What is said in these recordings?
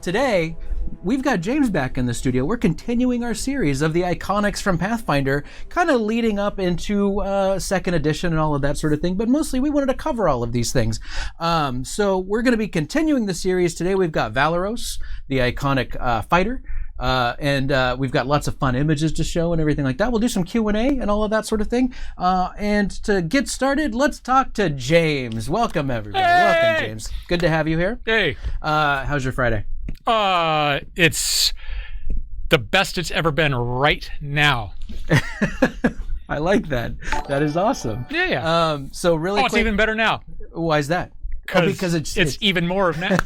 today we've got James back in the studio. We're continuing our series of the Iconics from Pathfinder, kind of leading up into second edition and all of that sort of thing, but mostly we wanted to cover all of these things. So we're going to be continuing the series. Today we've got Valeros, the iconic fighter, and we've got lots of fun images to show and everything like that. We'll do some Q&A and all of that sort of thing. And to get started, let's talk to James. Welcome, everybody. Hey! Welcome, James. Good to have you here. Hey. How's your Friday? It's the best it's ever been right now. I like that. That is awesome. Yeah. So really it's even better now. Why is that? Because it's even more of now.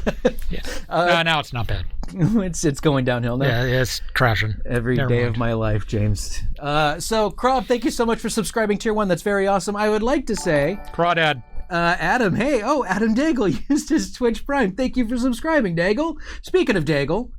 Yeah. No, now it's not bad. It's going downhill now. Yeah, it's crashing. Every day of my life, James. So, Krob, thank you so much for subscribing Tier 1. That's very awesome. I would like to say... Crawdad. Adam, hey, Adam Daigle used his Twitch Prime. Thank you for subscribing, Daigle. Speaking of Daigle,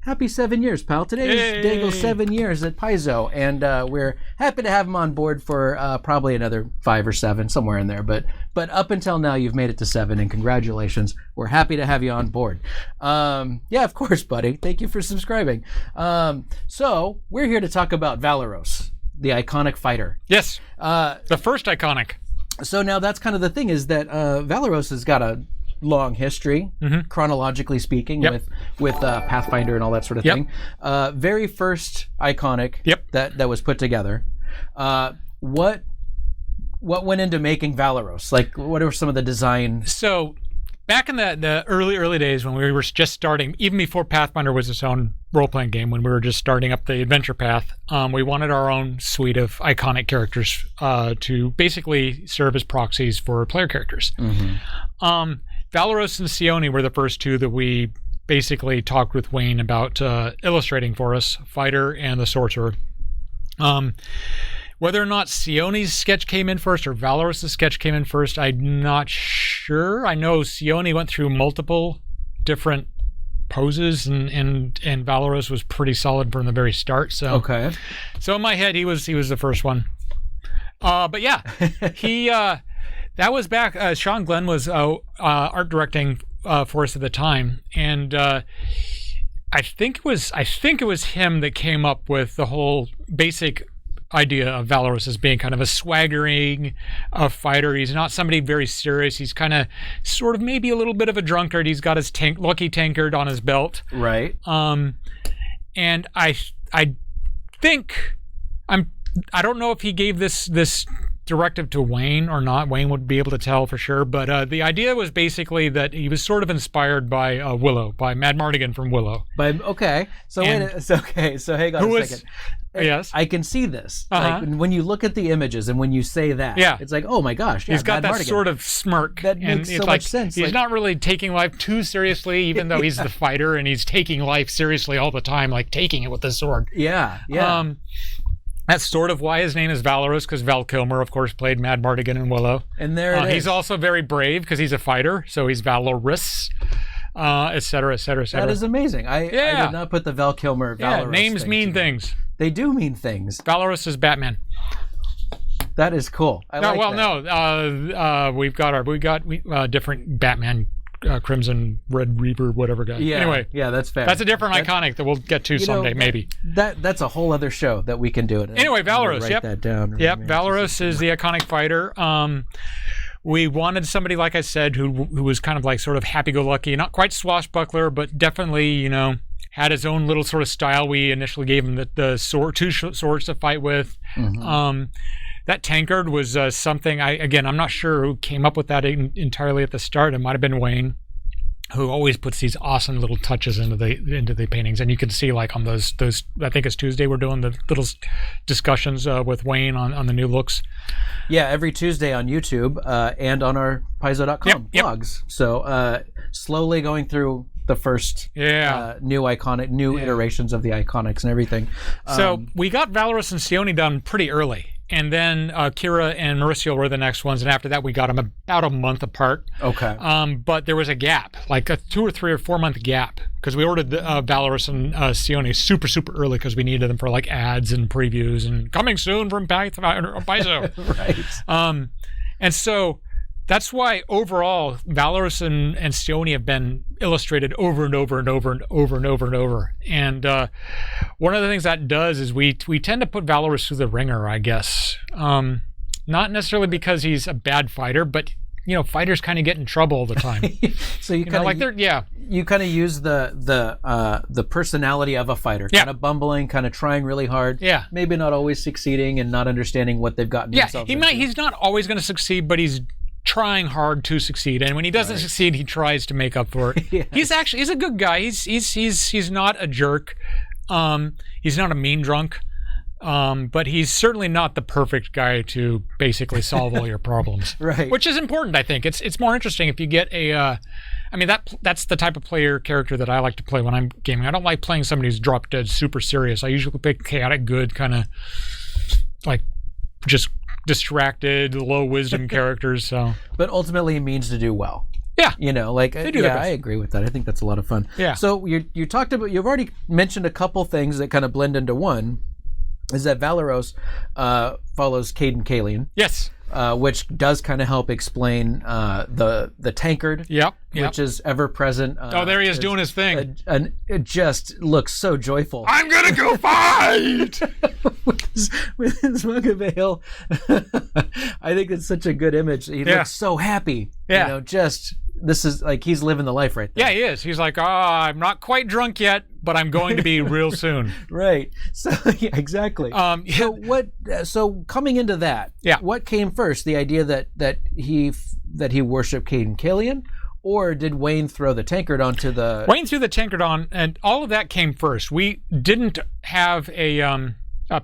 happy 7 years, pal. Today is Daigle's 7 years at Paizo, and we're happy to have him on board for probably another 5 or 7, somewhere in there. But up until now, you've made it to 7, and congratulations. We're happy to have you on board. Yeah, of course, buddy. Thank you for subscribing. So we're here to talk about Valeros, the iconic fighter. Yes, the first iconic. So now that's kind of the thing, is that Valeros has got a long history, chronologically speaking, with Pathfinder and all that sort of thing. Very first iconic that was put together. What went into making Valeros? Like, what are some of the design? So back in the early days when we were just starting, even before Pathfinder was its own role-playing game, when we were just starting up the adventure path, we wanted our own suite of iconic characters to basically serve as proxies for player characters. Valorous and Sione were the first two that we basically talked with Wayne about illustrating for us, Fighter and the Sorcerer. Whether or not Sione's sketch came in first or Valorous' sketch came in first, I'm not sure. I know Sione went through multiple different poses, and Valeros was pretty solid from the very start. So So in my head, he was the first one. But yeah, he that was back. Sean Glenn was art directing for us at the time, and I think it was him that came up with the whole basic idea of Valeros as being kind of a swaggering fighter. He's not somebody very serious. He's kind of sort of maybe a little bit of a drunkard. He's got his lucky tankard on his belt. Right. And I think I don't know if he gave this directive to Wayne or not. Wayne would be able to tell for sure, but the idea was basically that he was sort of inspired by Willow, by Mad Mardigan from Willow. So hang on a second. Yes, I can see this. Like, when you look at the images and when you say that, it's like, oh my gosh, he's got Mad that Mardigan. sort of smirk. That makes so much sense. He's not really taking life too seriously, even though he's the fighter, and he's taking life seriously all the time, like taking it with the sword. Yeah. That's sort of why his name is Valeros, because Val Kilmer, of course, played Mad Mardigan in Willow. And there it is. He's also very brave because he's a fighter, so he's Valorous, et cetera, et cetera, et cetera. That is amazing. I did not put the Val Kilmer Valeros names mean things. They do mean things. Valorous is Batman. That is cool. We've got different Batman, Crimson Red Reaper, whatever guy. Yeah, anyway, that's fair. That's a different iconic that we'll get to someday, maybe. That's a whole other show that we can do it. Anyway, Valeros. Write that down. Yep, Valeros is the iconic fighter. We wanted somebody, like I said, who was kind of like sort of happy-go-lucky, not quite swashbuckler, but definitely, had his own little sort of style. We initially gave him the sword, two swords to fight with. That tankard was something, I'm not sure who came up with that entirely at the start. It might have been Wayne, who always puts these awesome little touches into the paintings. And you can see, like, on those I think it's Tuesday, we're doing the little discussions with Wayne on the new looks. Yeah, every Tuesday on YouTube and on our Paizo.com blogs. So slowly going through the first new iterations of the iconics and everything. So we got Valorous and Sione done pretty early. And then Kira and Mauricio were the next ones, and after that we got them about a month apart. Okay. But there was a gap, like a 2 or 3 or 4 month gap, because we ordered the Valorous and Sione super early because we needed them for like ads and previews and coming soon from Paizo. Right. And so that's why overall Valeros and Sione have been illustrated over and over and over and over and over and over. And one of the things that does is we tend to put Valeros through the ringer, I guess. Not necessarily because he's a bad fighter, but fighters kind of get in trouble all the time. So you kind of use the personality of a fighter, kind of bumbling, kind of trying really hard. Yeah. Maybe not always succeeding and not understanding what they've gotten themselves into. He's not always going to succeed, but he's trying hard to succeed, and when he doesn't succeed, he tries to make up for it. He's a good guy. He's not a jerk. He's not a mean drunk. But he's certainly not the perfect guy to basically solve all your problems. Right. Which is important, I think. It's more interesting if you get a that's the type of character that I like to play when I'm gaming. I don't like playing somebody who's drop dead super serious. I usually pick chaotic good, kind of like just distracted, low wisdom characters. So, but ultimately, it means to do well. Yeah, I agree with that. I think that's a lot of fun. Yeah. So you've already mentioned a couple things that kind of blend into one. Is that Valeros follows Caden Kalian? Yes. Which does kind of help explain the tankard. Yep. Which is ever present. There he is doing his thing. And it just looks so joyful. I'm gonna go fight with his mug of ale. I think it's such a good image. He looks so happy. Yeah. This is like he's living the life right there. Yeah, he is. He's like, I'm not quite drunk yet, but I'm going to be real soon. Right. So exactly. So coming into that, what came first? The idea that he worshipped Caden Kalian, or did Wayne throw the tankard onto the? Wayne threw the tankard on, and all of that came first. We didn't have a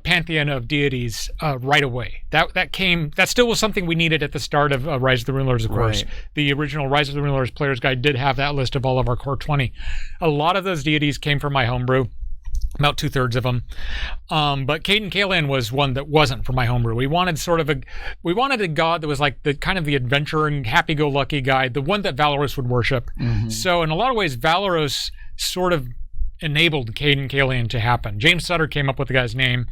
pantheon of deities right away. That still was something we needed at the start of Rise of the Runelords, of course. Right. The original Rise of the Runelords Player's Guide did have that list of all of our core 20. A lot of those deities came from my homebrew, about 2/3 of them. But Caden Kalian was one that wasn't from my homebrew. We wanted a god that was like the kind of the adventuring, happy-go-lucky guy, the one that Valeros would worship. Mm-hmm. So in a lot of ways, Valeros sort of enabled Caden Kalian to happen. James Sutter came up with the guy's name.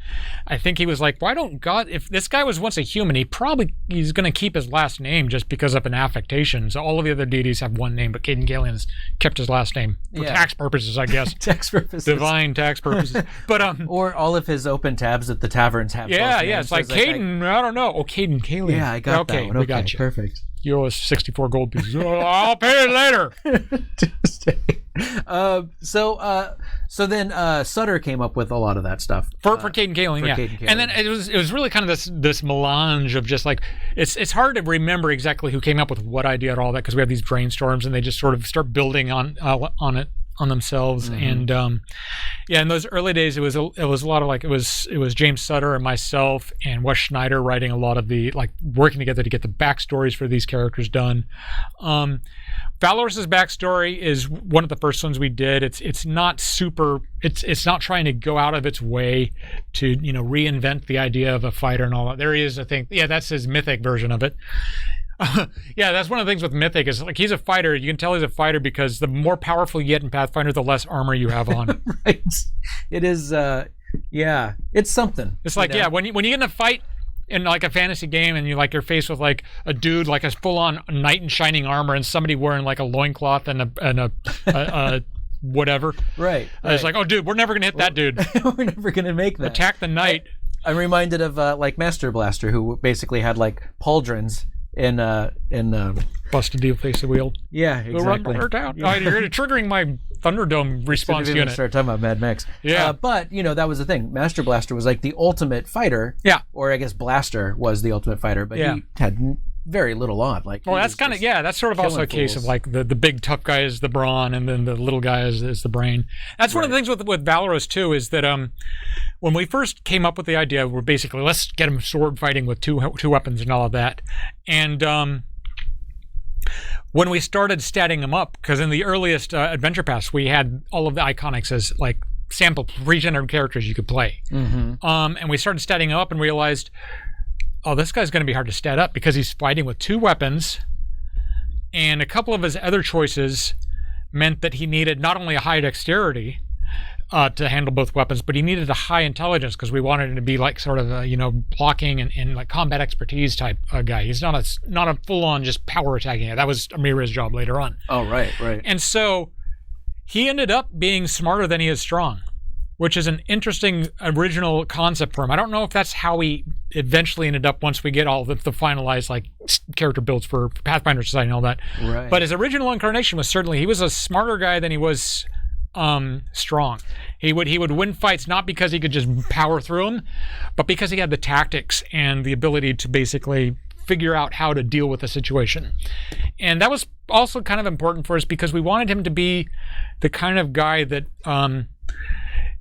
I think he was like, why don't God, if this guy was once a human, he's going to keep his last name just because of an affectation. So all of the other deities have one name, but Caden Kalian's kept his last name for tax purposes, I guess. Tax purposes. Divine tax purposes. But or all of his open tabs at the taverns have. Yeah. It's like Caden. I don't know. Oh, Caden Kalian. Yeah, I got that one. We got you. Perfect. You owe us 64 gold pieces. I'll pay it later. So then Sutter came up with a lot of that stuff for Caden Kalian, yeah. Caden Kalian. And then it was really kind of this melange of just like it's hard to remember exactly who came up with what idea and all that because we have these brainstorms and they just sort of start building on it on themselves. Mm-hmm. And in those early days it was a lot of like it was James Sutter and myself and Wes Schneider writing a lot of the like working together to get the backstories for these characters done. Valorous' backstory is one of the first ones we did. It's not super. It's not trying to go out of its way to reinvent the idea of a fighter and all that. There he is, I think. Yeah, that's his mythic version of it. Yeah, that's one of the things with Mythic is like he's a fighter. You can tell he's a fighter because the more powerful you get in Pathfinder, the less armor you have on. Right. It is. It's something. It's like when you get in a fight in like a fantasy game and you're faced with like a dude like a full-on knight in shining armor and somebody wearing like a loincloth and a whatever. Right. It's like, oh dude, we're never gonna hit that dude. We're never gonna make that. Attack the knight. I'm reminded of like Master Blaster, who basically had like pauldrons in busted deal face the wheel. Yeah, exactly. You're triggering my Thunderdome response unit. Start talking about Mad Max. Yeah, but that was the thing. Master Blaster was like the ultimate fighter. Yeah, or I guess Blaster was the ultimate fighter, but he had very little on. Like, that's kind of that's sort of also a case of like the big tough guy is the brawn, and then the little guy is the brain. That's one of the things with Valeros too is that when we first came up with the idea, we're basically let's get him sword fighting with two weapons and all of that, and when we started statting them up, because in the earliest adventure paths we had all of the iconics as like sample pre-generated characters you could play, and we started statting them up and realized, oh, this guy's going to be hard to stat up because he's fighting with two weapons, and a couple of his other choices meant that he needed not only a high dexterity, to handle both weapons, but he needed a high intelligence because we wanted him to be like sort of a, blocking and like combat expertise type guy. He's not a full-on just power attacking guy. That was Amira's job later on. Oh, right. And so he ended up being smarter than he is strong, which is an interesting original concept for him. I don't know if that's how he eventually ended up once we get all the finalized like character builds for Pathfinder Society and all that. Right. But his original incarnation was certainly, he was a smarter guy than he was strong. He would win fights not because he could just power through them, but because he had the tactics and the ability to basically figure out how to deal with a situation. And that was also kind of important for us because we wanted him to be the kind of guy that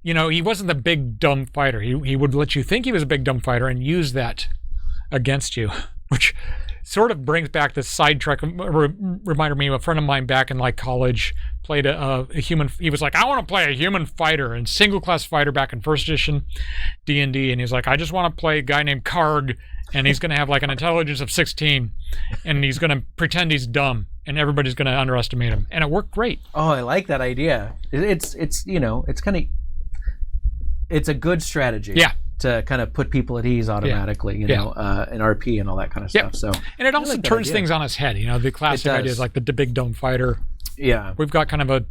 he wasn't the big dumb fighter. He would let you think he was a big dumb fighter and use that against you, which sort of brings back this sidetrack. Reminded me of a friend of mine back in like college played a human. He was like, I want to play a human fighter and single class fighter back in first edition D&D, and he's like, I just want to play a guy named Karg, and he's going to have like an intelligence of 16, and he's going to pretend he's dumb, and everybody's going to underestimate him, and it worked great. Oh, I like that idea. It's kind of, it's a good strategy. Yeah. To kind of put people at ease automatically, and RP and all that kind of stuff. So, and it also turns things on its head. The classic idea is like the big dumb fighter. Yeah, we've got kind of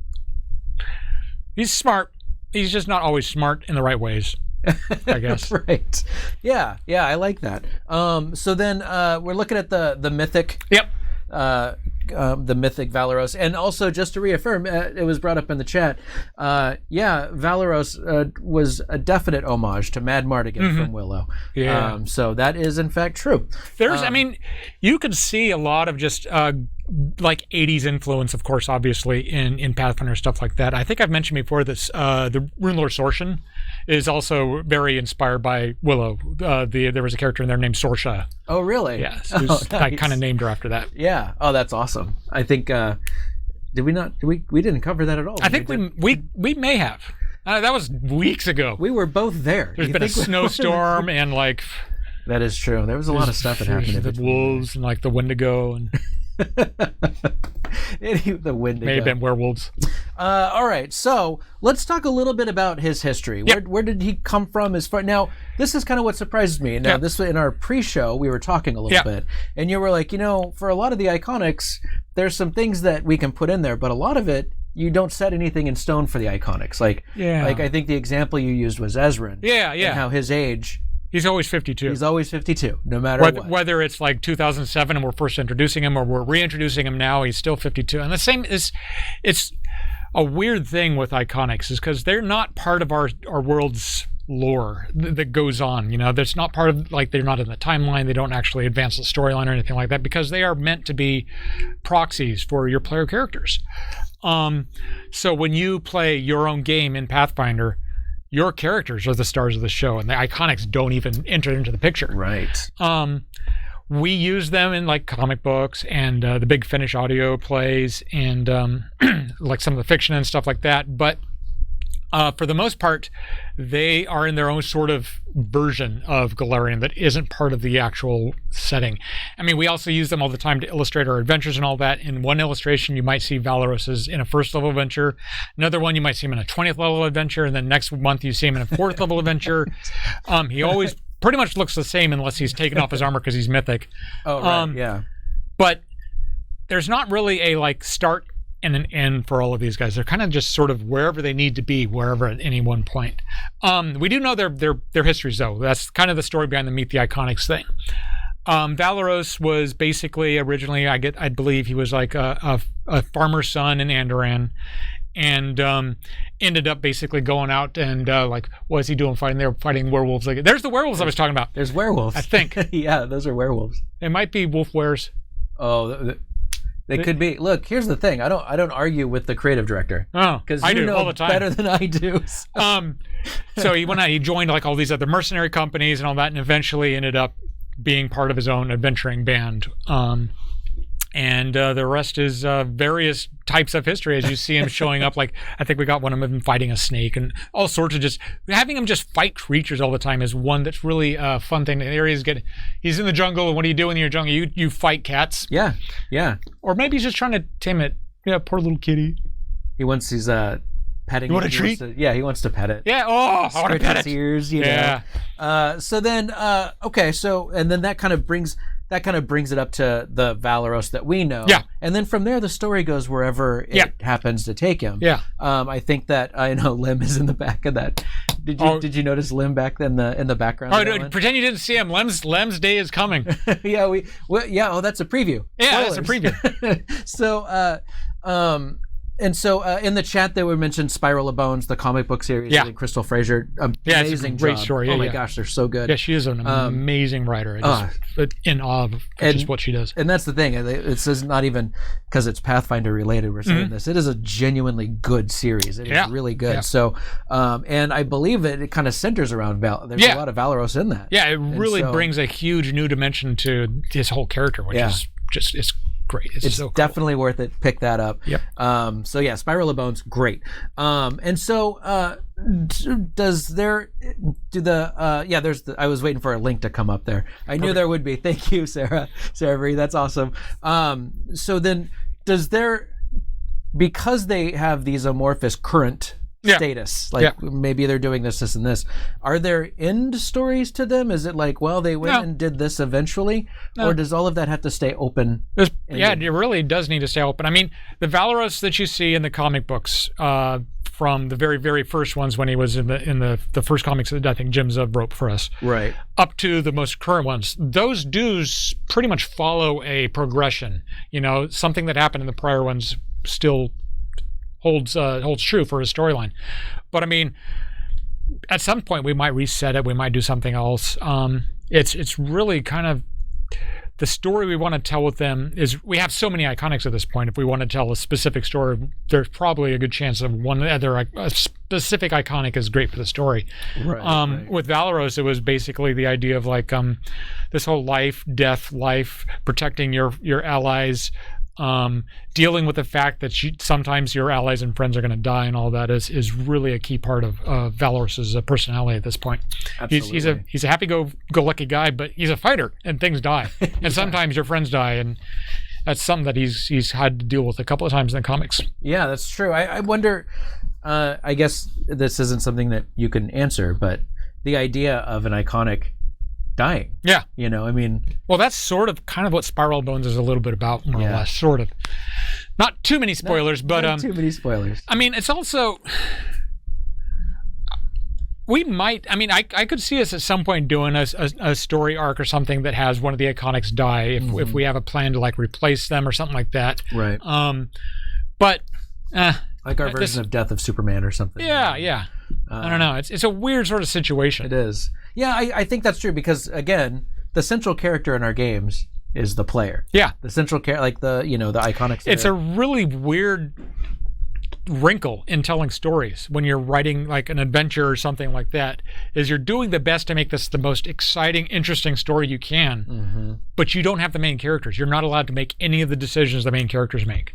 he's smart. He's just not always smart in the right ways, I guess. Right. Yeah, I like that. So then we're looking at the mythic. Yep. The mythic Valeros, and also just to reaffirm, it was brought up in the chat. Valeros was a definite homage to Mad Mardigan from Willow. Yeah. So that is in fact true. There's, you could see a lot of just like 80s influence, of course, obviously in Pathfinder stuff like that. I think I've mentioned before this. The Rune Lord Sorshan is also very inspired by Willow. There was a character in there named Sorsha. Oh, really? Yeah. So nice. I kind of named her after that. Yeah. Oh, that's awesome. I think did we not? We didn't cover that at all. I think we may have. That was weeks ago. We were both there. There's been a snowstorm and like. That is true. There was a lot of stuff that happened. The wolves and like the Wendigo and. The Wendigo. May have been werewolves. All right, so let's talk a little bit about his history. Yep. Where did he come from? Now, this is kind of what surprises me. Now, this in our pre-show, we were talking a little bit, and you were like, for a lot of the Iconics, there's some things that we can put in there, but a lot of it, you don't set anything in stone for the Iconics. Like I think the example you used was Ezrin. Yeah. And how his age. He's always 52. He's always 52, no matter what. Whether it's like 2007 and we're first introducing him or we're reintroducing him now, he's still 52. And the same is, it's a weird thing with Iconics is because they're not part of our world's lore that goes on. That's not part of, like, they're not in the timeline. They don't actually advance the storyline or anything like that because they are meant to be proxies for your player characters. So when you play your own game in Pathfinder, your characters are the stars of the show, and the Iconics don't even enter into the picture. Right. We use them in like comic books and the Big Finish audio plays and like some of the fiction and stuff like that. But for the most part, they are in their own sort of version of Galarian that isn't part of the actual setting. We also use them all the time to illustrate our adventures and all that. In one illustration, you might see Valeros in a first level adventure. Another one, you might see him in a 20th level adventure. And then next month, you see him in a 4th level adventure. He always pretty much looks the same unless he's taken off his armor because he's mythic. Oh, right, yeah. But there's not really a like start and an end for all of these guys. They're kind of just sort of wherever they need to be, wherever at any one point. We do know their histories, though. That's kind of the story behind the Meet the Iconics thing. Valeros was basically originally, I believe he was like a farmer's son in Andoran, and ended up basically going out and like, what is he doing fighting? They were fighting werewolves. Like, there's the werewolves I was talking about. There's werewolves. I think. Yeah, those are werewolves. They might be wolf wares. Oh, they could be. Look, here's the thing. I don't argue with the creative director. Oh, because I you do know all the time. Better than I do. So he went out. He joined like all these other mercenary companies and all that, and eventually ended up being part of his own adventuring band. And the rest is various types of history as you see him showing up. Like, I think we got one of him fighting a snake and all sorts of just having him just fight creatures all the time is one that's really a fun thing. He's in the jungle, and what do you do in your jungle? You fight cats. Yeah. Or maybe he's just trying to tame it. Yeah, poor little kitty. He wants his petting. You want it. a treat? He wants to pet it. Yeah. Oh, I want to pet its it. ears, you know. So then, and then that kind of brings it up to the Valeros that we know. Yeah. And then from there, the story goes wherever it happens to take him. Yeah. I think that I know Lim is in the back of that. Did you notice Lim back in the background? Oh, pretend you didn't see him. Lem's day is coming. Yeah. Oh, that's a preview. Yeah, Spoilers. that's a preview. So, in the chat there we mentioned Spiral of Bones, the comic book series. Yeah. And Crystal Fraser, amazing it's a great job. story. Oh my gosh, they're so good. Yeah, she is an amazing writer. In awe of just what she does. And that's the thing. It says not even because it's Pathfinder related. We're saying this. It is a genuinely good series. It is really good. Yeah. So, and I believe it kind of centers around There's a lot of Valeros in that. Yeah, it really brings a huge new dimension to his whole character, which is just it's great. It's so cool. Definitely worth it. Pick that up. Yep. So yeah, Spiral of Bones, great. And so I was waiting for a link to come up there. I knew there would be. Thank you, Sarah Bree, that's awesome. So then because they have these amorphous current status, maybe they're doing this and this, are there end stories to them? Is it like, well, they went and did this eventually, or does all of that have to stay open? It really does need to stay open. I mean, the Valeros that you see in the comic books, from the very, very first ones when he was in the first comics that I think Jim Zub wrote for us, right, up to the most current ones, those dues pretty much follow a progression. You know, something that happened in the prior ones still holds true for his storyline. But I mean, at some point we might reset it, we might do something else. It's really kind of the story we want to tell with them is, we have so many iconics at this point. If we want to tell a specific story, there's probably a good chance of a specific iconic is great for the story. Right. With Valeros, it was basically the idea of like this whole life, protecting your allies, dealing with the fact that sometimes your allies and friends are going to die, and all that is really a key part of Valeros' personality at this point. Absolutely. He's a happy-go-lucky guy, but he's a fighter, and things die, and sometimes your friends die, and that's something that he's had to deal with a couple of times in the comics. Yeah, that's true. I wonder. I guess this isn't something that you can answer, but the idea of an iconic dying. Yeah. You know, I mean... Well, that's kind of what Spiral Bones is a little bit about, more or less, sort of. Not too many spoilers, but... Not too many spoilers. I mean, it's also... I could see us at some point doing a story arc or something that has one of the iconics die, if we have a plan to, like, replace them or something like that. Right. But... like our version of Death of Superman or something. Yeah. I don't know. It's a weird sort of situation. It is. Yeah, I think that's true because, again, the central character in our games is the player. Yeah. The central character, like the iconics. It's a really weird wrinkle in telling stories when you're writing like an adventure or something like that, is you're doing the best to make this the most exciting, interesting story you can, but you don't have the main characters. You're not allowed to make any of the decisions the main characters make.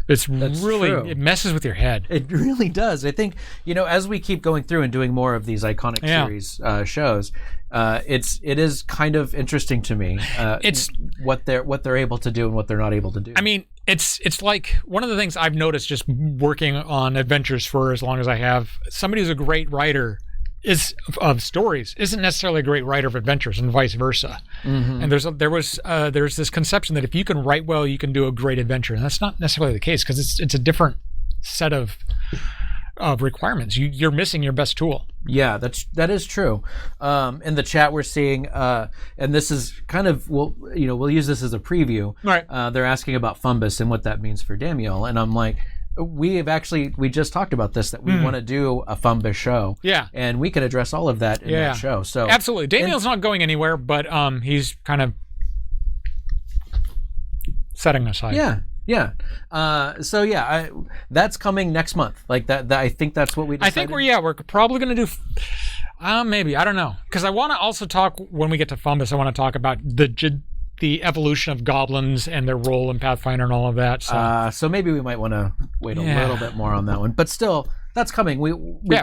That's really true. It messes with your head. It really does. I think, as we keep going through and doing more of these iconic series shows, it is kind of interesting to me. It's what they're able to do and what they're not able to do. I mean, it's like one of the things I've noticed just working on adventures for as long as I have. Somebody who's a great writer of stories isn't necessarily a great writer of adventures, and vice versa. And there's this conception that if you can write well, you can do a great adventure, and that's not necessarily the case, because it's a different set of requirements. You're missing your best tool. Yeah, that is true. In the chat we're seeing, and this is kind of we'll use this as a preview. Right. They're asking about Fumbus and what that means for Damiel, and I'm like, we just talked about this, that we want to do a Fumbus show. Yeah. And we can address all of that in that show. So absolutely. Damiel's not going anywhere, but he's kind of setting aside. Yeah. That's coming next month. Like that I think that's what we decided. I think we're probably going to do maybe, I don't know. Because I want to also talk, when we get to Fumbus, I want to talk about the evolution of goblins and their role in Pathfinder and all of that. So maybe we might want to wait a little bit more on that one. But still, that's coming. We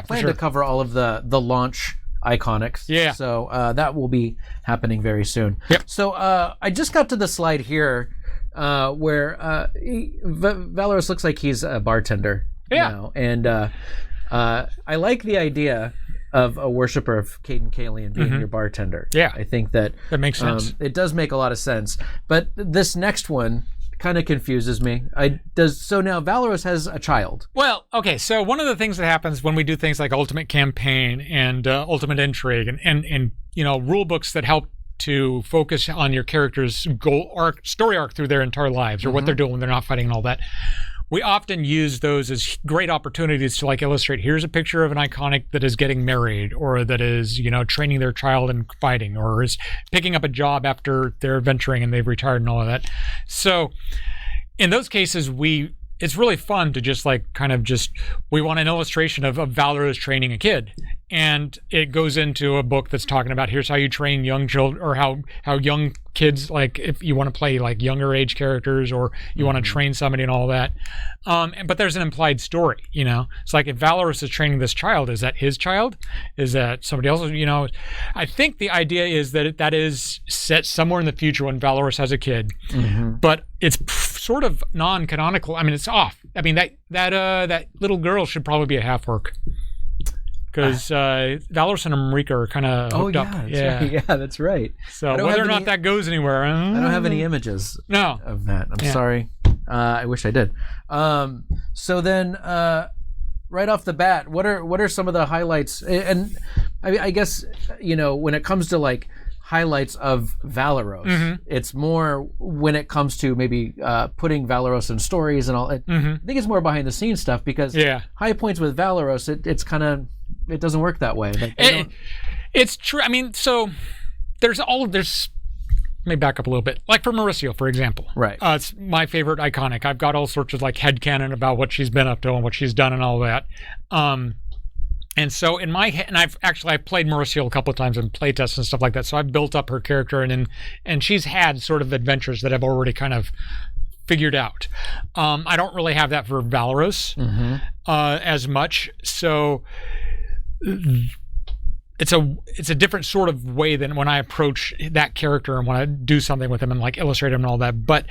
plan to cover all of the launch iconics. Yeah. So that will be happening very soon. Yep. So I just got to the slide here where Valeros looks like he's a bartender now. And I like the idea of a worshiper of Caden Kalian being your bartender. Yeah. I think that makes sense. It does make a lot of sense. But this next one kind of confuses me. So now Valeros has a child. Well, okay, so one of the things that happens when we do things like Ultimate Campaign and Ultimate Intrigue and rule books that help to focus on your character's story arc through their entire lives, or what they're doing when they're not fighting and all that, we often use those as great opportunities to illustrate, here's a picture of an iconic that is getting married, or that is, training their child in fighting, or is picking up a job after they're venturing and they've retired and all of that. So in those cases, it's really fun to just we want an illustration of Valeros training a kid. And it goes into a book that's talking about, here's how you train young children, or how young kids, if you want to play younger age characters, or you want to train somebody and all that. But there's an implied story, It's like, if Valeros is training this child, is that his child? Is that somebody else's? I think the idea is that that is set somewhere in the future when Valeros has a kid. But it's sort of non-canonical. I mean, it's off. I mean, that little girl should probably be a half-orc. Because Valeros and Amrika are kind of hooked up. Yeah, that's right. So whether or not that goes anywhere, I don't have any images of that. I'm sorry. I wish I did. So then, right off the bat, what are some of the highlights? And I guess when it comes to highlights of Valeros, it's more when it comes to maybe putting Valeros in stories and all. I think it's more behind the scenes stuff, because high points with Valeros, it's kind of. It doesn't work that way. It's true. I mean, so there's. Let me back up a little bit. Like for Mauricio, for example. Right. It's my favorite iconic. I've got all sorts of headcanon about what she's been up to and what she's done and all that. And so in my head, and I've played Mauricio a couple of times in playtests and stuff like that. So I've built up her character, and she's had sort of adventures that I've already kind of figured out. I don't really have that for Valeros as much. So it's a different sort of way than when I approach that character and want to do something with him and illustrate him and all that. But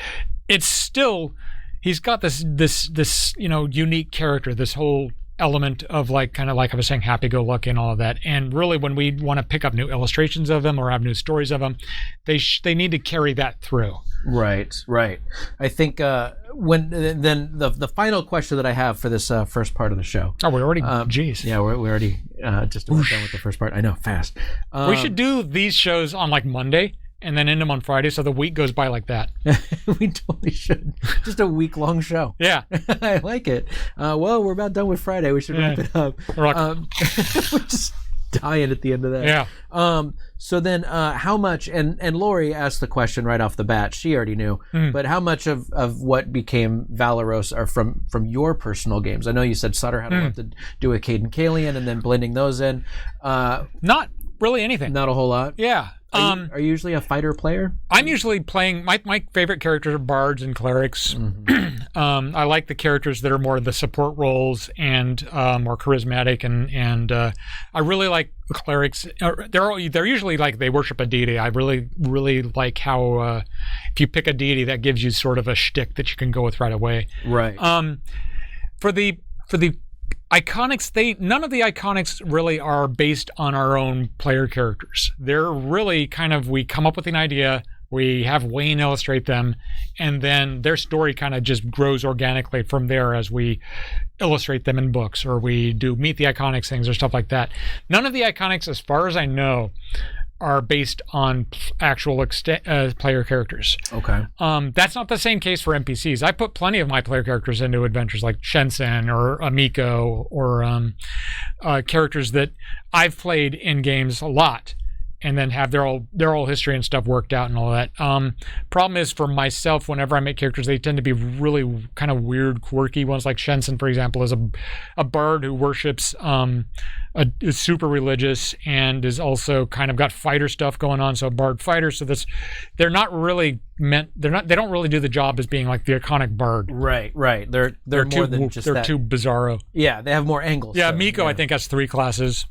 it's still, he's got this unique character, this whole element of kind of I was saying, happy-go-lucky and all of that. And really, when we want to pick up new illustrations of him or have new stories of him, they need to carry that through. Right. I think the final question that I have for this first part of the show. Oh, we're already, geez. Yeah, we're already just about done with the first part. I know, fast. We should do these shows on Monday and then end them on Friday, so the week goes by like that. We totally should. Just a week-long show. Yeah. I like it. Well, we're about done with Friday. We should wrap it up. We're just dying at the end of that. Yeah. So then how much, and Lori asked the question right off the bat, she already knew, but how much of what became Valeros are from your personal games? I know you said Sutter had a lot to do with Caden Kalian and then blending those in. Not really anything. Not a whole lot? Yeah. Are you usually a fighter player? I'm usually playing, my favorite characters are bards and clerics. I like the characters that are more the support roles and more charismatic, and I really like the clerics. They're usually they worship a deity. I really like how if you pick a deity, that gives you sort of a shtick that you can go with right away. Right. For the Iconics, none of the Iconics really are based on our own player characters. They're really we come up with an idea, we have Wayne illustrate them, and then their story kind of just grows organically from there as we illustrate them in books, or we do Meet the Iconics things or stuff like that. None of the Iconics, as far as I know, are based on actual player characters. Okay. That's not the same case for NPCs. I put plenty of my player characters into adventures like Shensen or Amiko, or characters that I've played in games a lot, and then have their whole history and stuff worked out and all that. Problem is, for myself, whenever I make characters, they tend to be really kind of weird, quirky ones. Like Shensen, for example, is a bard who worships, is super religious, and is also kind of got fighter stuff going on. So a bard fighter. So they're not really meant. They don't really do the job as being like the iconic bard. Right. They're more too, than just they're that. too bizarro. Yeah, they have more angles. Yeah, so, Miko, I think, has 3 classes.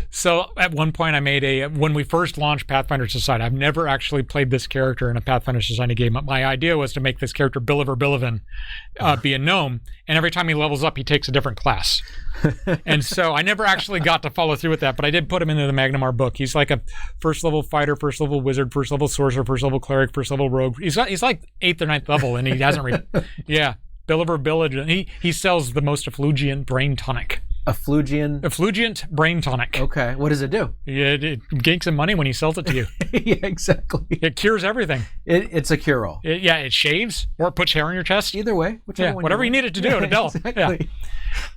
So at one point I made when we first launched Pathfinder Society, I've never actually played this character in a Pathfinder Society game. My idea was to make this character Billivin be a gnome, and every time he levels up, he takes a different class. And so I never actually got to follow through with that, but I did put him into the Magnamar book. He's like a first level fighter, first level wizard, first level sorcerer, first level cleric, first level rogue. He's like 8th or 9th level, and he hasn't Billivin. He sells the most effulgent brain tonic. Effulgent brain tonic. Okay. What does it do? It gains some money when he sells it to you. Yeah, exactly. It cures everything. It's a cure-all. It shaves or it puts hair on your chest. Either way. Whatever you need it to do. Exactly.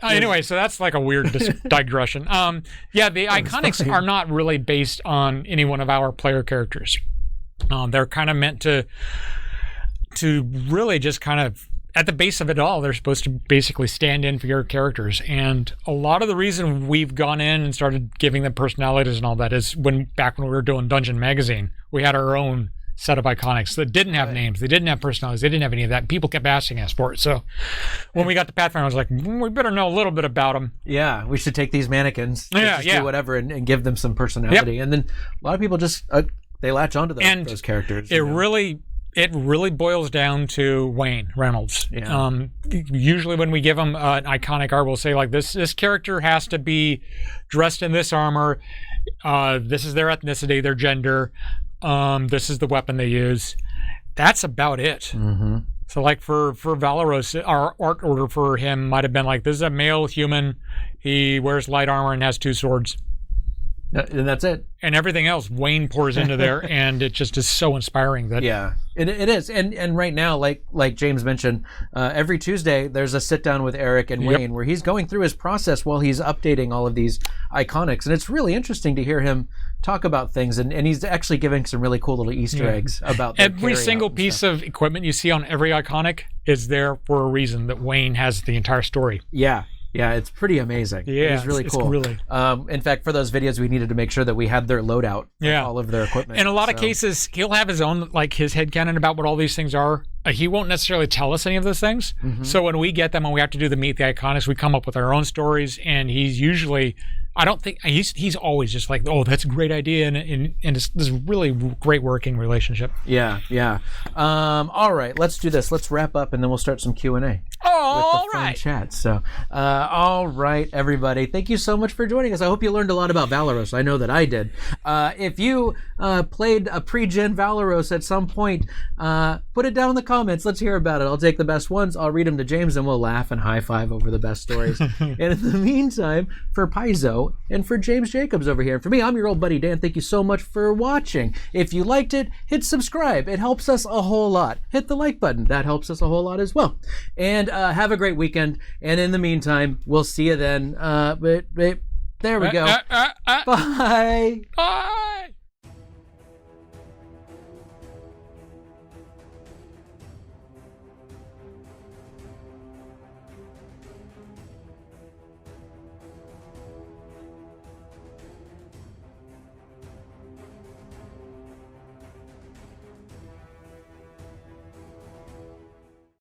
Yeah. Anyway, so that's like a weird digression. The Iconics are not really based on any one of our player characters. They're kind of meant to really just kind of, at the base of it all, they're supposed to basically stand in for your characters. And a lot of the reason we've gone in and started giving them personalities and all that is back when we were doing Dungeon Magazine, we had our own set of Iconics that didn't have names, they didn't have personalities, they didn't have any of that. People kept asking us for it. So when we got to Pathfinder, I was like, we better know a little bit about them. Yeah, we should take these mannequins, do whatever, and give them some personality. Yep. And then a lot of people just they latch onto those characters. It really boils down to Wayne Reynolds. Yeah. Usually when we give them an iconic art, we'll say like this character has to be dressed in this armor. This is their ethnicity, their gender. This is the weapon they use. That's about it. Mm-hmm. So like for Valeros, our art order for him might have been like, this is a male human. He wears light armor and has 2 swords. And that's it. And everything else Wayne pours into there, and it just is so inspiring that. Yeah, it is. And right now, like James mentioned, every Tuesday there's a sit down with Eric and Wayne where he's going through his process while he's updating all of these Iconics, and it's really interesting to hear him talk about things, and he's actually giving some really cool little Easter eggs about every single piece of equipment you see on every Iconic is there for a reason. That Wayne has the entire story. Yeah, it's pretty amazing. Yeah, it's really cool. Really. In fact, for those videos, we needed to make sure that we had their loadout, all of their equipment. In a lot of cases, he'll have his own, like his headcanon about what all these things are. He won't necessarily tell us any of those things. Mm-hmm. So when we get them and we have to do the Meet the Iconics, we come up with our own stories, and he's usually, I don't think, he's always just like, oh, that's a great idea, and it's this really great working relationship. Yeah. All right, let's do this. Let's wrap up, and then we'll start some Q&A. All right. Chat. So, all right, everybody. Thank you so much for joining us. I hope you learned a lot about Valeros. I know that I did. If you played a pre-gen Valeros at some point, put it down in the comments. Let's hear about it. I'll take the best ones. I'll read them to James, and we'll laugh and high five over the best stories. And in the meantime, for Paizo and for James Jacobs over here, and for me, I'm your old buddy Dan. Thank you so much for watching. If you liked it, hit subscribe. It helps us a whole lot. Hit the like button. That helps us a whole lot as well. And have a great weekend. And in the meantime, we'll see you then. There we go. Bye. Bye. Bye.